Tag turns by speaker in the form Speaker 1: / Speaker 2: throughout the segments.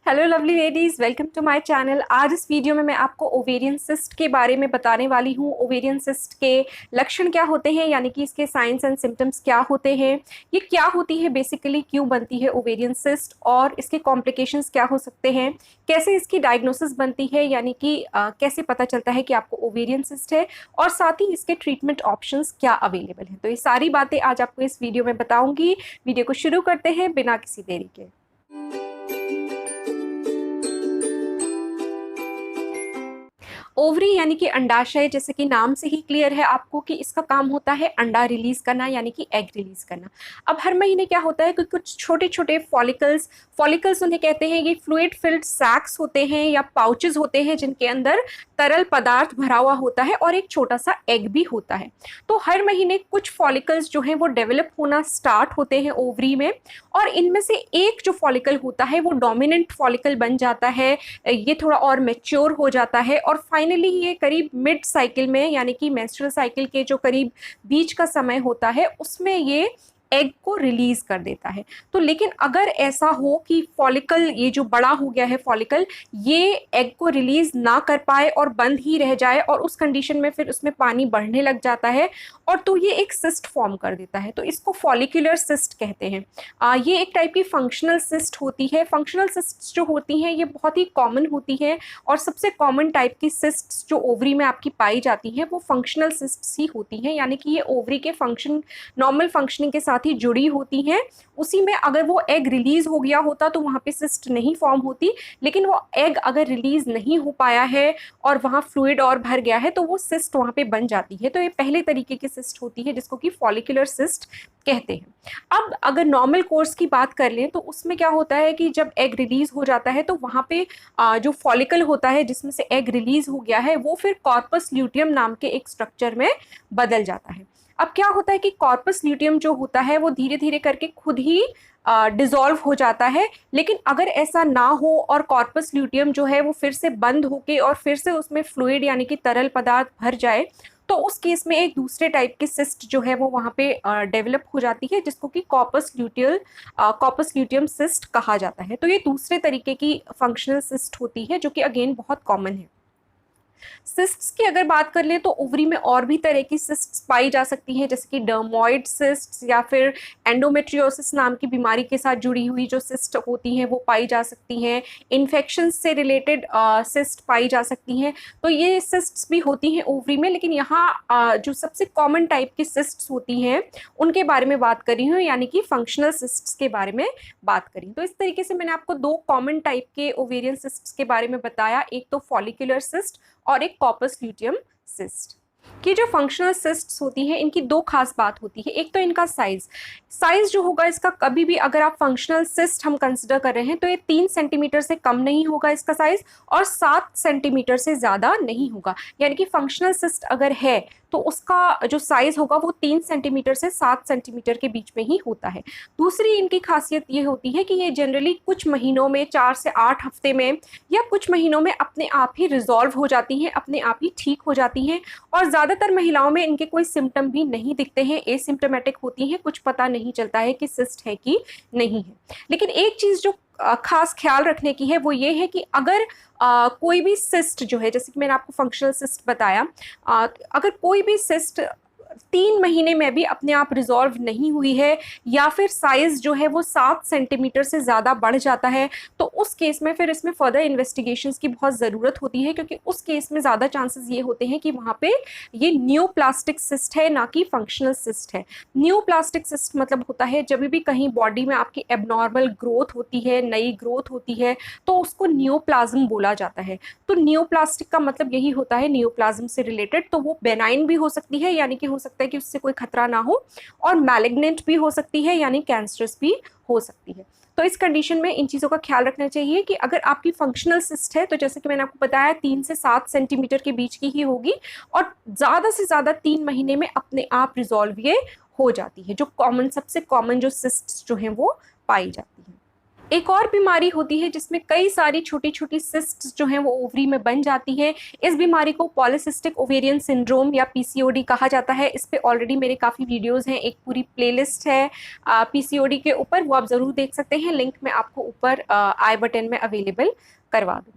Speaker 1: Hello lovely ladies, welcome to my channel. आज इस video में मैं आपको ओवेरियन सिस्ट के बारे में बताने वाली हूँ। ओवेरियन सिस्ट के लक्षण क्या होते हैं, यानी कि इसके साइंस एंड सिम्टम्स क्या होते हैं, ये क्या होती है बेसिकली, क्यों बनती है ओवेरियन सिस्ट और इसके कॉम्प्लिकेशंस क्या हो सकते हैं, कैसे इसकी डायग्नोसिस बनती है, यानी कि कैसे पता चलता है कि आपको ओवेरियन सिस्ट है, और साथ ही इसके ट्रीटमेंट ऑप्शंस क्या अवेलेबल हैं। तो ये सारी बातें आज आपको इस वीडियो में बताऊंगी। वीडियो को शुरू करते हैं बिना किसी देरी के। ओवरी यानी कि अंडाशय, जैसे कि नाम से ही क्लियर है आपको कि इसका काम होता है अंडा रिलीज करना, यानी कि एग रिलीज करना। अब हर महीने क्या होता है कि कुछ छोटे छोटे फॉलिकल्स उन्हें कहते हैं, ये फ्लूइड फिल्ड सैक्स होते हैं या पाउचेस होते हैं जिनके अंदर तरल पदार्थ भरा हुआ होता है और एक छोटा सा एग भी होता है। तो हर महीने कुछ फॉलिकल्स जो हैं वो डेवलप होना स्टार्ट होते हैं ओवरी में, और इनमें से एक जो फॉलिकल होता है वो डोमिनेंट फॉलिकल बन जाता है। ये थोड़ा और मैच्योर हो जाता है और फाइनली ये करीब मिड साइकिल में, यानी कि मेंस्ट्रुअल साइकिल के जो करीब बीच का समय होता है उसमें ये एग को रिलीज कर देता है। तो लेकिन अगर ऐसा हो कि फॉलिकल ये जो बड़ा हो गया है फॉलिकल, ये एग को रिलीज ना कर पाए और बंद ही रह जाए, और उस कंडीशन में फिर उसमें पानी बढ़ने लग जाता है और तो ये एक सिस्ट फॉर्म कर देता है। तो इसको फॉलिकुलर सिस्ट कहते हैं। ये एक टाइप की फंक्शनल सिस्ट होती है। फंक्शनल सिस्ट जो होती हैं ये बहुत ही कॉमन होती है, और सबसे कॉमन टाइप की सिस्ट जो ओवरी में आपकी पाई जाती हैं वो फंक्शनल सिस्ट ही होती हैं, यानी कि ये ओवरी के फंक्शन, नॉर्मल फंक्शनिंग के साथ ही जुड़ी होती हैं। उसी में अगर वो एग रिलीज हो गया होता तो वहाँ पे सिस्ट नहीं फॉर्म होती, लेकिन वो एग अगर रिलीज नहीं हो पाया है और वहाँ फ्लूइड और भर गया है तो वो सिस्ट वहाँ पे बन जाती है। तो ये पहले तरीके की सिस्ट होती है जिसको कि फॉलिकुलर सिस्ट कहते हैं। अब अगर नॉर्मल कोर्स की बात कर लें तो उसमें क्या होता है कि जब एग रिलीज हो जाता है तो वहाँ पे जो फॉलिकल होता है जिसमें से एग रिलीज हो गया है वो फिर कॉर्पस ल्यूटियम नाम के एक स्ट्रक्चर में बदल जाता है। अब क्या होता है कि कॉर्पस ल्यूटियम जो होता है वो धीरे धीरे करके खुद ही डिसॉल्व हो जाता है। लेकिन अगर ऐसा ना हो और कॉर्पस ल्यूटियम जो है वो फिर से बंद होके और फिर से उसमें फ्लूइड यानी कि तरल पदार्थ भर जाए, तो उस केस में एक दूसरे टाइप की सिस्ट जो है वो वहाँ पे डेवलप हो जाती है, जिसको कि कॉर्पस ल्यूटियम सिस्ट कहा जाता है। तो ये दूसरे तरीके की फंक्शनल सिस्ट होती है जो कि अगेन बहुत कॉमन है। सिस्ट्स की अगर बात कर ले तो ओवरी में और भी तरह की सिस्ट्स पाई जा सकती हैं, जैसे कि डर्मोइड सिस्ट्स या फिर एंडोमेट्रियोसिस नाम की बीमारी के साथ जुड़ी हुई जो सिस्ट होती हैं वो पाई जा सकती हैं। इन्फेक्शन से रिलेटेड सिस्ट पाई जा सकती हैं। तो ये सिस्ट्स भी होती हैं ओवरी में, लेकिन यहाँ जो सबसे कॉमन टाइप की सिस्ट्स होती हैं उनके बारे में बात करी हूँ, यानी कि फंक्शनल सिस्ट्स के बारे में बात करी। तो इस तरीके से मैंने आपको दो कॉमन टाइप के ओवेरियन सिस्ट्स के बारे में बताया, एक तो फॉलिकुलर सिस्ट और एक कॉर्पस ल्यूटियम सिस्ट। कि जो फंक्शनल सिस्ट्स होती हैं इनकी दो खास बात होती है। एक तो इनका साइज जो होगा इसका, कभी भी अगर आप फंक्शनल सिस्ट हम कंसिडर कर रहे हैं तो ये 3 सेंटीमीटर से कम नहीं होगा इसका साइज, और 7 सेंटीमीटर से ज़्यादा नहीं होगा। यानी कि फंक्शनल सिस्ट अगर है तो उसका जो साइज होगा वो 3 सेंटीमीटर से 7 सेंटीमीटर के बीच में ही होता है। दूसरी इनकी खासियत ये होती है कि ये जनरली कुछ महीनों में, 4 से 8 हफ्ते में या कुछ महीनों में अपने आप ही रिजॉल्व हो जाती हैं, अपने आप ही ठीक हो जाती हैं, और ज़्यादातर महिलाओं में इनके कोई सिम्टम भी नहीं दिखते हैं, एसिम्प्टोमेटिक होती हैं, कुछ पता नहीं चलता है कि सिस्ट है कि नहीं है। लेकिन एक चीज़ जो खास ख्याल रखने की है वो ये है कि अगर कोई भी सिस्ट जो है, जैसे कि मैंने आपको फंक्शनल सिस्ट बताया, अगर कोई भी सिस्ट 3 महीने में भी अपने आप रिजॉल्व नहीं हुई है या फिर साइज जो है वो 7 सेंटीमीटर से ज़्यादा बढ़ जाता है, तो उस केस में फिर इसमें फर्दर इन्वेस्टिगेशंस की बहुत ज़रूरत होती है, क्योंकि उस केस में ज़्यादा चांसेस ये होते हैं कि वहाँ पे ये न्यूप्लास्टिक सिस्ट है, ना कि फंक्शनल सिस्ट है। न्यूप्लास्टिक सिस्ट मतलब होता है जब भी कहीं बॉडी में आपकी एबनॉर्मल ग्रोथ होती है, नई ग्रोथ होती है, तो उसको न्यूप्लाज्म बोला जाता है। तो न्यूप्लास्टिक का मतलब यही होता है, न्यूप्लाज्म से रिलेटेड। तो वो बेनाइन भी हो सकती है, यानी कि हो सकता है कि उससे कोई खतरा ना हो, और मैलिग्नेंट भी हो सकती है, यानी कैंसरस भी हो सकती है। तो इस कंडीशन में इन चीज़ों का ख्याल रखना चाहिए कि अगर आपकी फंक्शनल सिस्ट है तो जैसे कि मैंने आपको बताया 3 से 7 सेंटीमीटर के बीच की ही होगी, और ज़्यादा से ज़्यादा 3 महीने में अपने आप रिजॉल्व ये हो जाती है। जो कॉमन, सबसे कॉमन जो सिस्ट्स जो हैं वो पाई जाती हैं। एक और बीमारी होती है जिसमें कई सारी छोटी-छोटी सिस्ट्स जो हैं वो ओवरी में बन जाती हैं। इस बीमारी को पॉलीसिस्टिक ओवेरियन सिंड्रोम या पीसीओडी कहा जाता है। इस पे ऑलरेडी मेरे काफ़ी वीडियोज़ हैं, एक पूरी प्लेलिस्ट है पीसीओडी के ऊपर, वो आप ज़रूर देख सकते हैं। लिंक मैं आपको ऊपर आई बटन में अवेलेबल करवा दूँगी।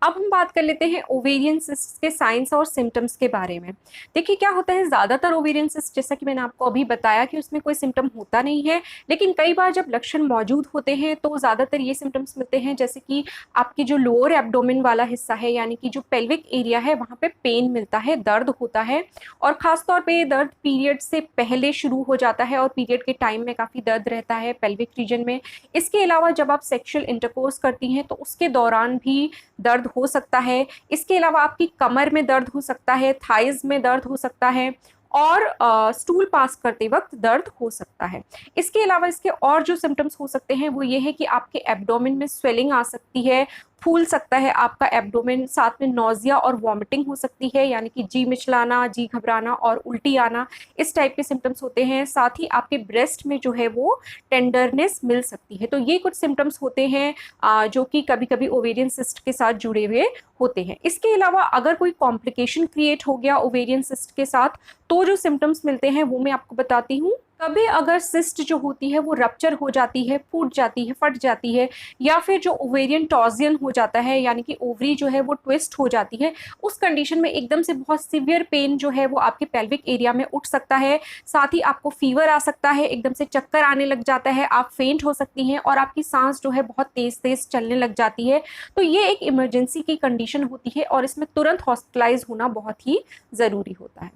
Speaker 1: अब हम बात कर लेते हैं ओवेरियन सिस्ट के साइंस और सिम्टम्स के बारे में। देखिए क्या होता है, ज़्यादातर ओवेरियन सिस्ट जैसा कि मैंने आपको अभी बताया कि उसमें कोई सिम्टम होता नहीं है, लेकिन कई बार जब लक्षण मौजूद होते हैं तो ज़्यादातर ये सिम्टम्स मिलते हैं, जैसे कि आपकी जो लोअर एब्डोमेन वाला हिस्सा है यानी कि जो पेल्विक एरिया है वहाँ पे पेन मिलता है, दर्द होता है, और ख़ासतौर पे ये दर्द पीरियड से पहले शुरू हो जाता है और पीरियड के टाइम में काफ़ी दर्द रहता है पेल्विक रीजन में। इसके अलावा जब आप सेक्सुअल इंटरकोर्स करती हैं तो उसके दौरान भी दर्द हो सकता है। इसके अलावा आपकी कमर में दर्द हो सकता है, थाइज़ में दर्द हो सकता है, और स्टूल पास करते वक्त दर्द हो सकता है। इसके अलावा इसके और जो सिम्टम्स हो सकते हैं वो ये है कि आपके एब्डोमेन में स्वेलिंग आ सकती है, फूल सकता है आपका एब्डोमेन, साथ में नौजिया और वॉमिटिंग हो सकती है, यानी कि जी मिचलाना, जी घबराना और उल्टी आना, इस टाइप के सिम्टम्स होते हैं। साथ ही आपके ब्रेस्ट में जो है वो टेंडरनेस मिल सकती है। तो ये कुछ सिम्टम्स होते हैं जो कि कभी-कभी ओवेरियन सिस्ट के साथ जुड़े हुए होते हैं। इसके अलावा अगर कोई कॉम्प्लिकेशन क्रिएट हो गया ओवेरियन सिस्ट के साथ, तो जो सिम्टम्स मिलते हैं वो मैं आपको बताती हूँ। कभी अगर सिस्ट जो होती है वो रप्चर हो जाती है, फूट जाती है, फट जाती है, या फिर जो ओवेरियन टॉर्जियन हो जाता है यानी कि ओवरी जो है वो ट्विस्ट हो जाती है, उस कंडीशन में एकदम से बहुत सीवियर पेन जो है वो आपके पेल्विक एरिया में उठ सकता है। साथ ही आपको फीवर आ सकता है, एकदम से चक्कर आने लग जाता है, आप फेंट हो सकती हैं और आपकी सांस जो है बहुत तेज-तेज चलने लग जाती है। तो ये एक इमरजेंसी की कंडीशन होती है और इसमें तुरंत हॉस्पिटलाइज होना बहुत ही ज़रूरी होता है।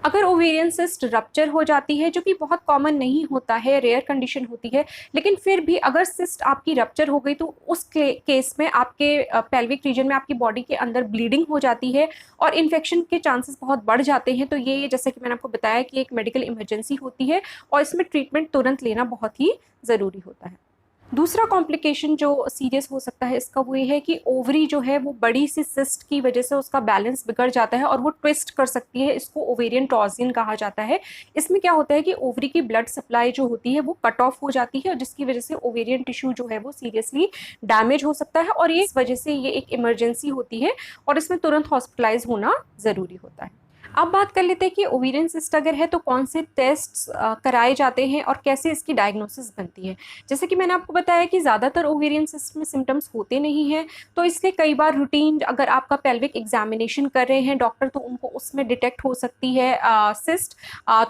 Speaker 1: अगर ओवेरियन सिस्ट रप्चर हो जाती है, जो कि बहुत कॉमन नहीं होता है, रेयर कंडीशन होती है, लेकिन फिर भी अगर सिस्ट आपकी रप्चर हो गई तो उस केस में आपके पेल्विक रीजन में आपकी बॉडी के अंदर ब्लीडिंग हो जाती है और इन्फेक्शन के चांसेस बहुत बढ़ जाते हैं। तो ये जैसे कि मैंने आपको बताया कि एक मेडिकल इमरजेंसी होती है और इसमें ट्रीटमेंट तुरंत लेना बहुत ही ज़रूरी होता है। दूसरा कॉम्प्लिकेशन जो सीरियस हो सकता है इसका वो ये है कि ओवरी जो है वो बड़ी सी सिस्ट की वजह से उसका बैलेंस बिगड़ जाता है और वो ट्विस्ट कर सकती है। इसको ओवेरियन टॉर्जियन कहा जाता है। इसमें क्या होता है कि ओवरी की ब्लड सप्लाई जो होती है वो कट ऑफ हो जाती है, जिसकी वजह से ओवेरियन टिश्यू जो है वो सीरियसली डैमेज हो सकता है, और ये इस वजह से ये एक इमरजेंसी होती है और इसमें तुरंत हॉस्पिटलाइज होना ज़रूरी होता है। अब बात कर लेते हैं कि ओवेरियन सिस्ट अगर है तो कौन से टेस्ट्स कराए जाते हैं और कैसे इसकी डायग्नोसिस बनती है। जैसे कि मैंने आपको बताया कि ज़्यादातर ओवेरियन सिस्ट में सिम्टम्स होते नहीं हैं, तो इसलिए कई बार रूटीन अगर आपका पेल्विक एग्जामिनेशन कर रहे हैं डॉक्टर तो उनको उसमें डिटेक्ट हो सकती है सिस्ट।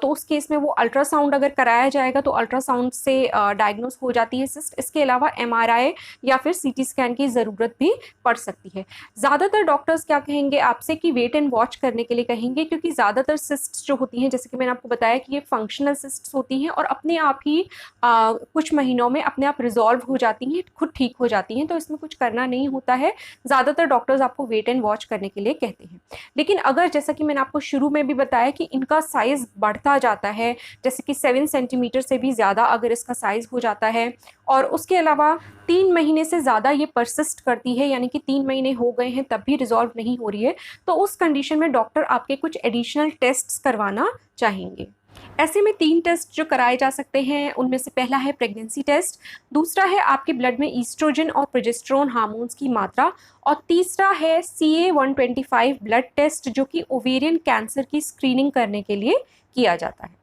Speaker 1: तो उस केस में वो अल्ट्रासाउंड अगर कराया जाएगा तो अल्ट्रासाउंड से डायग्नोस हो जाती है सिस्ट। इसके अलावा एमआरआई या फिर सीटी स्कैन की ज़रूरत भी पड़ सकती है। ज़्यादातर डॉक्टर्स क्या कहेंगे आपसे कि वेट एंड वॉच करने के लिए कहेंगे, क्योंकि ज़्यादातर सिस्ट्स जो होती हैं, जैसे कि मैंने आपको बताया कि ये फंक्शनल सिस्ट्स होती हैं और अपने आप ही कुछ महीनों में अपने आप रिजॉल्व हो जाती हैं, खुद ठीक हो जाती हैं, तो इसमें कुछ करना नहीं होता है। ज़्यादातर डॉक्टर्स आपको वेट एंड वॉच करने के लिए कहते हैं। लेकिन अगर जैसा कि मैंने आपको शुरू में भी बताया कि इनका साइज़ बढ़ता जाता है, जैसे कि 7 सेंटीमीटर से भी ज़्यादा अगर इसका साइज़ हो जाता है, और उसके अलावा 3 महीने से ज़्यादा ये परसिस्ट करती है, यानी कि 3 महीने हो गए हैं तब भी रिजॉल्व नहीं हो रही है, तो उस कंडीशन में डॉक्टर आपके कुछ एडिशनल टेस्ट्स करवाना चाहेंगे। ऐसे में 3 टेस्ट जो कराए जा सकते हैं उनमें से पहला है प्रेगनेंसी टेस्ट, दूसरा है आपके ब्लड में ईस्ट्रोजन और प्रोजेस्टेरोन हार्मोन्स की मात्रा, और तीसरा है CA-125 ब्लड टेस्ट, जो कि ओवेरियन कैंसर की स्क्रीनिंग करने के लिए किया जाता है।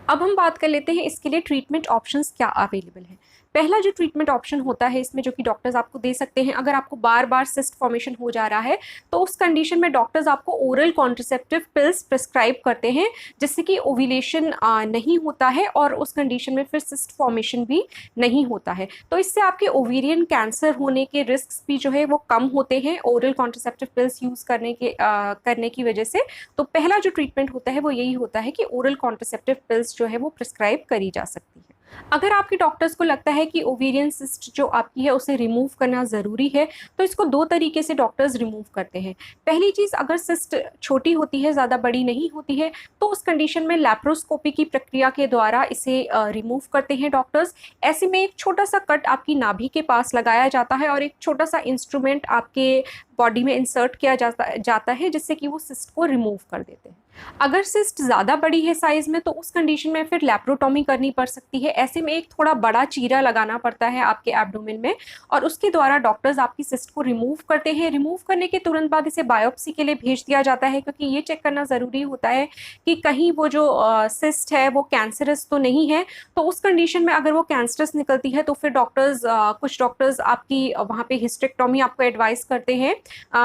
Speaker 1: अब हम बात कर लेते हैं इसके लिए ट्रीटमेंट ऑप्शंस क्या अवेलेबल है। पहला जो ट्रीटमेंट ऑप्शन होता है इसमें, जो कि डॉक्टर्स आपको दे सकते हैं अगर आपको बार-बार सिस्ट फॉर्मेशन हो जा रहा है, तो उस कंडीशन में डॉक्टर्स आपको ओरल कॉन्ट्रासेप्टिव पिल्स प्रिस्क्राइब करते हैं, जिससे कि ओव्यूलेशन नहीं होता है और उस कंडीशन में फिर सिस्ट फॉर्मेशन भी नहीं होता है। तो इससे आपके ओवेरियन कैंसर होने के रिस्क भी जो है वो कम होते हैं ओरल कॉन्ट्रासेप्टिव पिल्स यूज़ करने की वजह से। तो पहला जो ट्रीटमेंट होता है वो यही होता है कि ओरल कॉन्ट्रासेप्टिव पिल्स जो है वो प्रिस्क्राइब करी जा सकती है। अगर आपके डॉक्टर्स को लगता है कि ओवेरियन सिस्ट जो आपकी है उसे रिमूव करना ज़रूरी है, तो इसको 2 तरीके से डॉक्टर्स रिमूव करते हैं। पहली चीज़, अगर सिस्ट छोटी होती है, ज़्यादा बड़ी नहीं होती है, तो उस कंडीशन में लैप्रोस्कोपी की प्रक्रिया के द्वारा इसे रिमूव करते हैं डॉक्टर्स। ऐसे में एक छोटा सा कट आपकी नाभि के पास लगाया जाता है और एक छोटा सा इंस्ट्रूमेंट आपके बॉडी में इंसर्ट किया जाता है, जिससे कि वो सिस्ट को रिमूव कर देते हैं। अगर सिस्ट ज़्यादा बड़ी है साइज़ में तो उस कंडीशन में फिर लैप्रोटॉमी करनी पड़ सकती है। ऐसे में एक थोड़ा बड़ा चीरा लगाना पड़ता है आपके एब्डोमेन में और उसके द्वारा डॉक्टर्स आपकी सिस्ट को रिमूव करते हैं। रिमूव करने के तुरंत बाद इसे बायोप्सी के लिए भेज दिया जाता है, क्योंकि ये चेक करना ज़रूरी होता है कि कहीं वो जो सिस्ट है वो कैंसरस तो नहीं है। तो उस कंडीशन में अगर वो कैंसरस निकलती है तो फिर कुछ डॉक्टर्स आपकी वहाँ पे हिस्टेक्टोमी आपको एडवाइस करते हैं,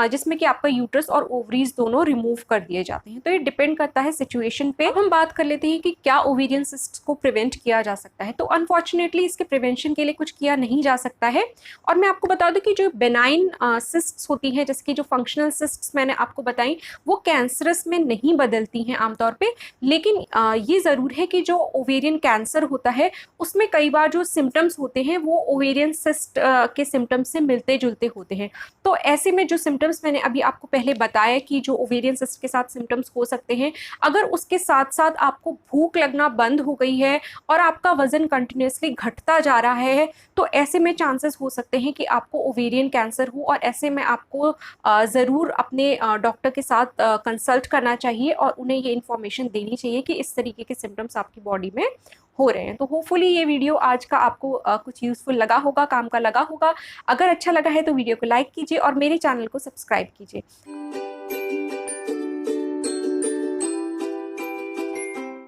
Speaker 1: जिसमें कि आपका यूट्रस और ओवरीज दोनों रिमूव कर दिए जाते हैं। तो ये डिपेंड करता है सिचुएशन पे। अब हम बात कर लेते हैं कि क्या ओवेरियन सिस्ट को प्रिवेंट किया जा सकता है। तो अनफॉर्चुनेटली इसके प्रिवेंशन के लिए कुछ किया नहीं जा सकता है। और मैं आपको बता दूं कि जो बेनाइन सिस्ट्स होती हैं, जैसे कि जो फंक्शनल सिस्ट्स मैंने आपको बताई, वो कैंसरस में नहीं बदलती हैं आमतौर पे। लेकिन ये ज़रूर है कि जो ओवेरियन कैंसर होता है उसमें कई बार जो सिम्टम्स होते हैं वो ओवेरियन सिस्ट के सिम्टम्स से मिलते जुलते होते हैं। तो ऐसे में जो सिम्टम्स मैंने अभी आपको पहले बताया कि जो ओवेरियन सिस्ट के साथ सिम्टम्स हो सकते हैं, अगर उसके साथ साथ आपको भूख लगना बंद हो गई है और आपका वजन कंटिन्यूसली घटता जा रहा है, तो ऐसे में चांसेस हो सकते हैं कि आपको ओवेरियन कैंसर हो। और ऐसे में आपको ज़रूर अपने डॉक्टर के साथ कंसल्ट करना चाहिए और उन्हें ये इन्फॉर्मेशन देनी चाहिए कि इस तरीके के सिम्टम्स आपकी बॉडी में हो रहे हैं। तो होपफुली ये वीडियो आज का आपको कुछ यूज़फुल लगा होगा, काम का लगा होगा। अगर अच्छा लगा है तो वीडियो को लाइक कीजिए और मेरे चैनल को सब्सक्राइब कीजिए।